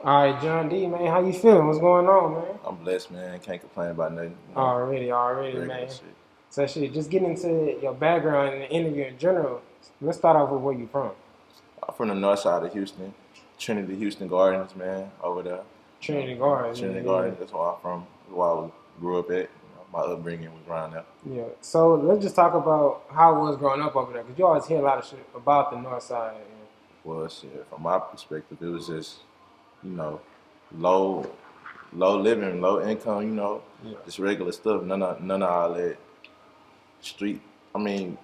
All right, John D, man, how you feeling? What's going on, man? I'm blessed, man. Can't complain about nothing. Already, Regular man. shit. So shit, just getting into your background and the interview in general. Let's start off with where you from. I'm from the north side of Houston, Trinity Houston Gardens, man. Over there, Trinity Gardens, Trinity yeah, Gardens. That's where I'm from. That's where grew up at. My upbringing was around there. yeah. So let's just talk about how it was growing up over there, because you always hear a lot of shit about the North Side. Well, shit. From my perspective, it was just, you know, low, low living, low income. Yeah, Just regular stuff. None of all that street. I mean,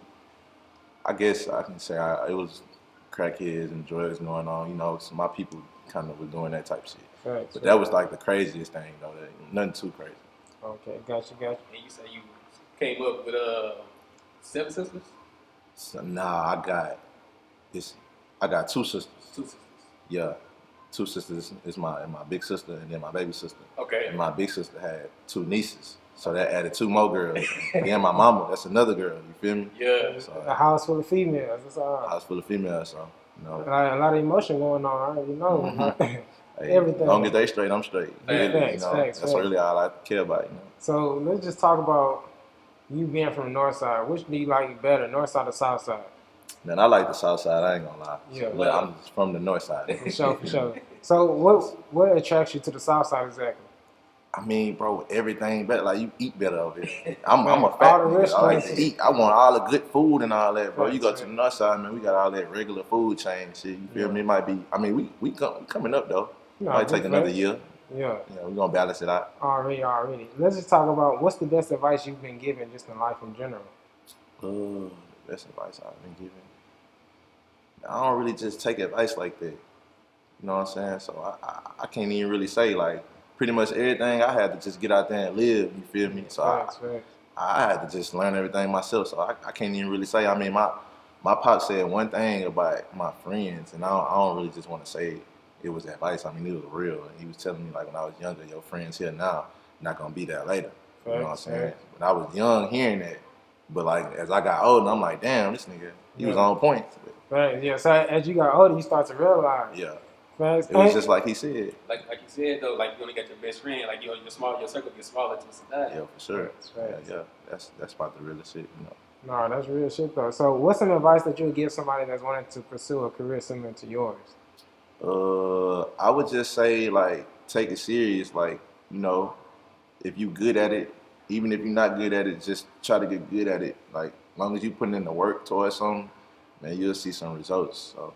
I guess I can say it was crackheads and drugs going on. So my people kind of were doing that type of shit. facts, But that was facts. like the craziest thing, though. Nothing too crazy. Okay, gotcha. And you say you came up with seven sisters? So nah, this. I got two sisters. Two sisters. Yeah, two sisters is my big sister and then my baby sister. Okay. And my big sister had two nieces, so that added two more girls. And then my mama, that's another girl. You feel me? Yeah. So A house full of females. That's all. a house full of females. So A lot of emotion going on. I already know. hey, Everything. as long as they straight, I'm straight. Facts, Really, facts. That's really all I care about. So let's just talk about you being from the North Side. Which do you like better, North Side or South Side? Man, I like the south side. I ain't gonna lie. Yeah. But I'm from the north side. For sure. So what attracts you to the South Side exactly? I mean, bro, everything better. Like you eat better over here. I'm a All fat the nigga. I like restaurants. to eat. I want all the good food and all that, bro. You go Facts, to the north side, man. We got all that regular food chain shit. You feel Yeah. me? It might be. I mean, we coming up though. No, Might big take another facts. year. Yeah, We gonna balance it out. already. Let's just talk about what's the best advice you've been given just in life in general. Best advice I've been given. I don't really just take advice like that. You know what I'm saying? So I can't even really say like pretty much everything I had to just get out there and live. You feel me? So Facts. I had to just learn everything myself. So I can't even really say. I mean, my pop said one thing about my friends, and I don't really just want to say it was advice. I mean, it was real. And he was telling me like when I was younger, your friends here now not gonna be there later. You know what I'm Facts, saying? facts. When I was young, hearing that, but like as I got older, I'm like, damn, this nigga, he was Yeah. on point. But, Right. Yeah. So as you got older, you start to realize. yeah, Facts. it was just like he said. Like you said though, like you only got your best friend, like your circle gets smaller to society. Yeah, for sure. Facts. Yeah. That's about the realest shit. No, that's real shit though. So what's some advice that you would give somebody that's wanting to pursue a career similar to yours? I would just say like take it serious. Like if you good at it, even if you're not good at it, just try to get good at it. Like as long as you putting in the work towards something, man, you'll see some results. So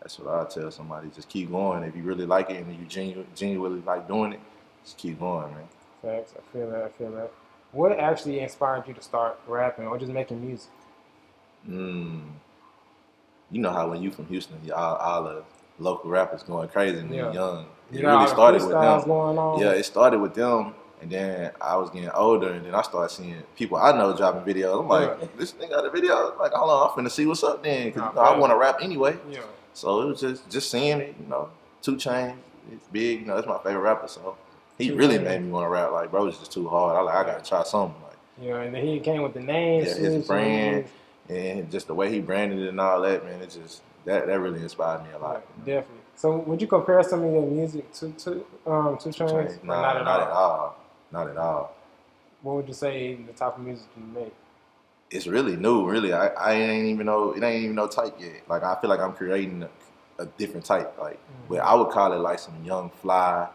that's what I tell somebody. Just keep going. If you really like it and you genuinely like doing it, just keep going, man. Facts. I feel that. What actually inspired you to start rapping or just making music? Mm. You know how when you from Houston, all the local rappers going crazy when Yeah. you're young. You It got really all the started with freestyles them. going on. Yeah, it started with them, and then I was getting older, and then I started seeing people I know dropping videos. I'm like, this nigga got a video. I'm like, hold on, I'm finna see what's up then, because Nah, I facts. want to rap anyway. Yeah. So it was just seeing it, 2 Chainz, it's big, that's my favorite rapper. So he 2 really Chainz. made me want to rap. Like, bro, it's just too hard. I gotta try something. Like, Yeah, and then he came with the name, yeah, switch, his brand and just the way he branded it and all that, man, it just that really inspired me a lot. Definitely. So would you compare some of your music to Chainz? Nah, Not at all. Not at all. What would you say the type of music you make? It's really new, really. I ain't even know it ain't even no type yet. Like I feel like I'm creating a different type. Like, but I would call it like some young fly,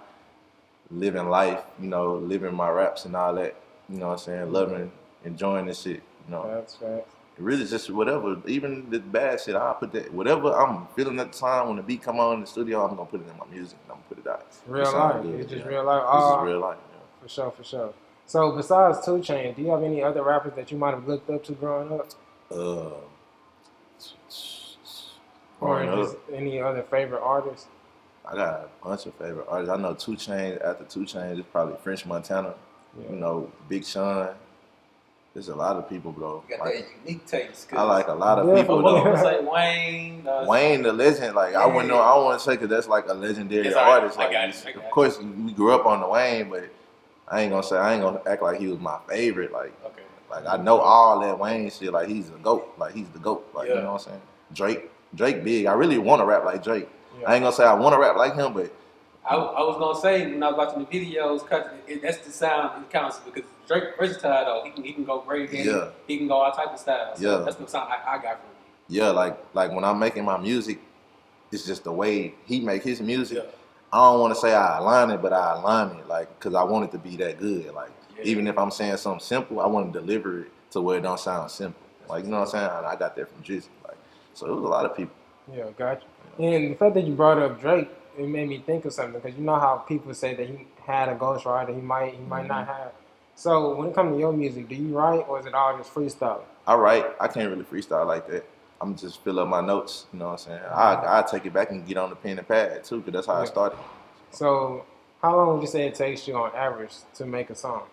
living life. Living my raps and all that. You know what I'm saying? Loving, enjoying this shit. Facts. It really just whatever, even the bad shit. I put that whatever I'm feeling at the time when the beat come on in the studio. I'm gonna put it in my music. And I'm gonna put it out. Real It sound life. good, It's just yeah. real life. This is real life. Yeah. For sure. So besides 2 Chainz, do you have any other rappers that you might have looked up to growing up? Uh, Or growing just up, any other favorite artists? I got a bunch of favorite artists. I know 2 Chainz. After 2 Chainz, it's probably French Montana. Yeah. Big Sean. There's a lot of people, bro. You got Like, that unique taste. I like a lot of Yeah, people, for though. real. I was like Wayne. Wayne, the legend. Like I wouldn't know. I don't want to say because that's like a legendary It's all right. artist. I Like, got it. I got of it. course, we grew up on the Wayne, but I ain't gonna act like he was my favorite. Like I know all that Wayne shit. Like he's a goat. Like he's the goat. Like you Yeah. know what I'm saying? Drake big. I really want to rap like Drake. Yeah. I ain't gonna say I want to rap like him, but I was gonna say when I was watching the videos, that's the sound it counts because Drake versatile though. He can go break in, Yeah. he can go all type of styles. So Yeah. that's the sound I got from him. Yeah, like when I'm making my music, it's just the way he make his music. Yeah. I don't want to say I align it, but I align it like because I want it to be that good. Like Yeah. even if I'm saying something simple, I want to deliver it to where it don't sound simple. Like you know what I'm saying? I got that from Drizzy. Like so, it was a lot of people. Yeah, gotcha. And the fact that you brought up Drake, it made me think of something because you know how people say that he had a ghostwriter, he might not have. So when it comes to your music, do you write or is it all just freestyle? I write. I can't really freestyle like that. I'm just fill up my notes. You know what I'm saying? I take it back and get on the pen and pad too, because that's how I started. So how long would you say it takes you on average to make a song?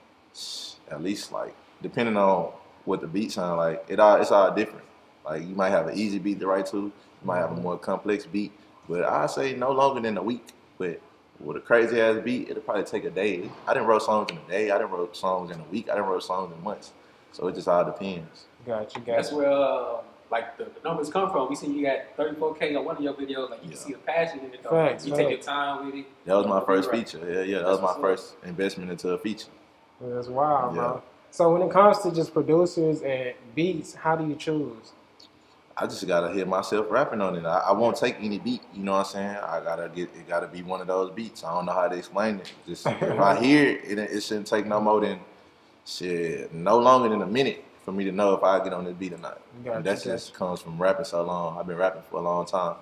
At least like depending on what the beat sound like, it's all different. Like you might have an easy beat to write to, you might have a more complex beat, but I say no longer than a week. But with a crazy ass beat, it'll probably take a day. I didn't wrote songs in a day. I didn't wrote songs in a week. I didn't wrote songs in months. So it just all depends. Gotcha. That's where like the numbers come from. We see you got 34K on one of your videos. Like you can see the passion in it. Though. Facts, You take your time with it. That was my first right. feature. Yeah, that was my first investment into a feature. Yeah, that's wild, Yeah. bro. So when it comes to just producers and beats, how do you choose? I just gotta hear myself rapping on it. I won't take any beat, you know what I'm saying? It gotta be one of those beats. I don't know how to explain it. Just if I hear it, it shouldn't take no more than no longer than a minute for me to know if I get on this beat or not. Gotcha, And that just comes from rapping so long. I've been rapping for a long time.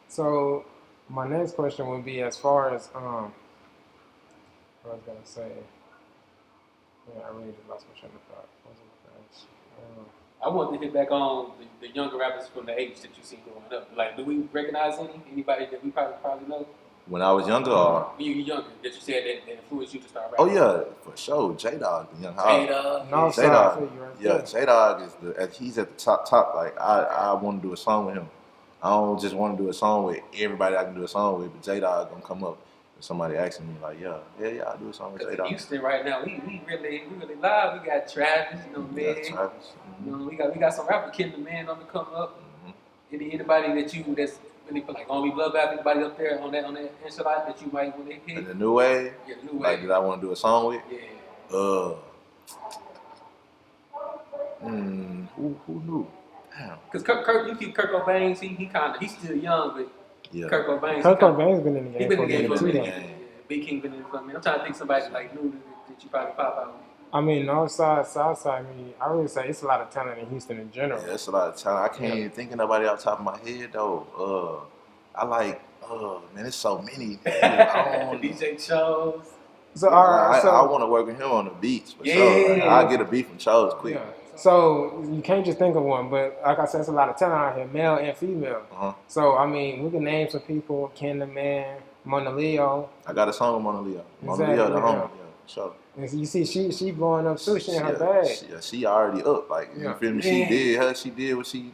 So my next question would be as far as what I was gonna say. Yeah, I really just lost my train of thought. What was it? I want to hit back on the younger rappers from the age that you see growing up. Like, do we recognize anybody that we probably know? When I was younger, or when you were younger, that you said that influenced you to start oh rapping? yeah, for sure, J-Dog, the young J-Dog. No, J-Dog, yeah, J-Dog is he's at the top. Like I want to do a song with him. I don't just want to do a song with everybody I can do a song with, but J-Dog gonna come up. If somebody asking me like, yeah, I do a song with Because J-Dog. in Houston right now, we really live. We got Travis, you know, man. You know, we got some rapper Kid the Man on the come up. Anybody that's really like on me blood bath, anybody up there on that enchilada that you might want to hit? And the new wave, Yeah, the new like wave. that I want to do a song with. Yeah. Who knew? Damn. Because Kirk, you keep Kurt Cobain, he's still young, but Yeah. Kurt Cobain. Kurt Cobain's been in the He game been in the game for a too. minute. Yeah. Big King been in it for a minute. I'm trying to think somebody like new that you probably pop out with. I mean, north side, south side. I mean, I really say it's a lot of talent in Houston in general. Yeah, that's a lot of talent. I can't even think of nobody off the top of my head though. I like, man, there's so many. I don't DJ Chose. So all right, I want to work with him on the beats for Yeah. sure. Like, I'll get a beat from Chose quick. yeah. So you can't just think of one, but like I said, it's a lot of talent out here, male and female. So I mean, we can name some people: Ken the Man, Monaleo. I got a song with Monaleo. Exactly, Monaleo, the yeah. homie, yeah, sure. And so you see, she blowing up too. She in her bag. She already up. Like you Yeah. feel me? She did what she,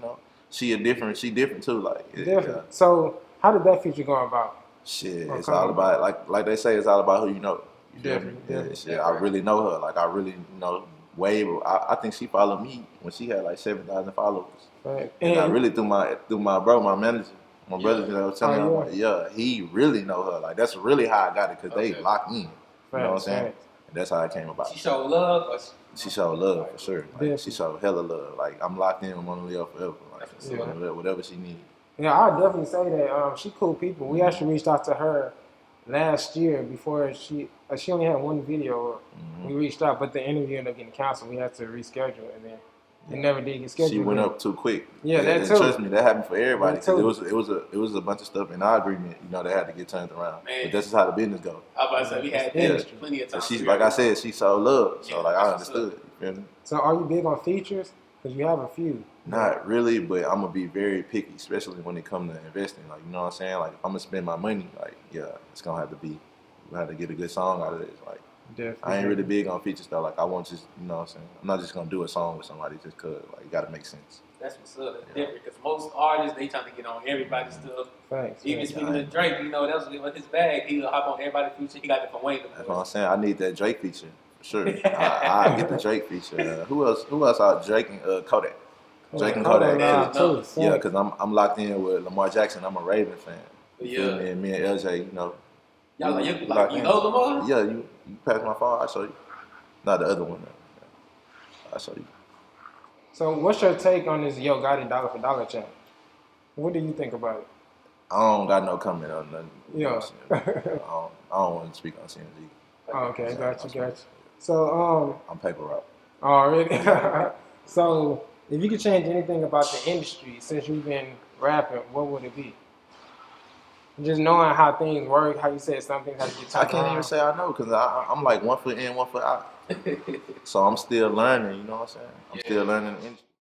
She different too. Like Different. Yeah. So how did that feature go about? Shit, Oh, it's come all on. about like they say, it's all about who you know. You feel me? Definitely. Yeah, shit, I really know her. Like I really, Wave. I think she followed me when she had like 7,000 followers. Right. And I really through my bro, my manager, my brother, was telling me, Oh, like, yeah, he really know her. Like that's really how I got it because they locked in. You know what I'm saying? And that's how it came about. She showed love. Or She showed love for sure. Like, Definitely. she showed hella love. Like I'm locked in with Monaleo forever. Like Yeah. whatever she needs. Yeah, I definitely say that. She cool people. We actually reached out to her last year before she only had one video. We reached out, but the interview ended up getting canceled. We had to reschedule, and then it never did get scheduled. She went up too quick. Yeah, that and too. Trust me, that happened for everybody. That too. It was a bunch of stuff in our agreement. That had to get turned around. Man. But this is how the business goes. I was about to say we had plenty of time. And she's like I said, she showed love. So Yeah, like I that's what's understood. You feel me? So are you big on features? Because you have a few. Not really, but I'm gonna be very picky, especially when it comes to investing. Like, you know what I'm saying? Like, if I'm gonna spend my money, like, yeah, it's gonna have to be. We have to get a good song out of this. Like, Definitely. I ain't really big on features though. Like, I want just, you know what I'm saying? I'm not just gonna do a song with somebody just cause. Like, it gotta make sense. That's what's up. That's different because most artists they trying to get on everybody's stuff. Thanks. Even speaking of Drake, that was with his bag. He'll hop on everybody's feature. He got it from Wayne. That's what I'm saying. I need that Drake feature for sure. I get the Drake feature. Who else out? Drake and Kodak. Drake and Kodak. Yeah, because I'm locked in with Lamar Jackson. I'm a Ravens fan. You feel me? And me and LJ, Y'all like you know Lamar? Yeah, you pass my phone, I'll show you. Not the other one. I'll show you. So what's your take on this Yo Gotti dollar for dollar challenge? What do you think about it? I don't got no comment on nothing. Yeah. I don't want to speak on CMG. Oh, okay, got you. So I'm paper route. already. So if you could change anything about the industry since you've been rapping, what would it be? Just knowing how things work, how you said some things, how you get I can't even say I know because I'm like 1 foot in, 1 foot out. So I'm still learning, you know what I'm saying? I'm still learning the industry.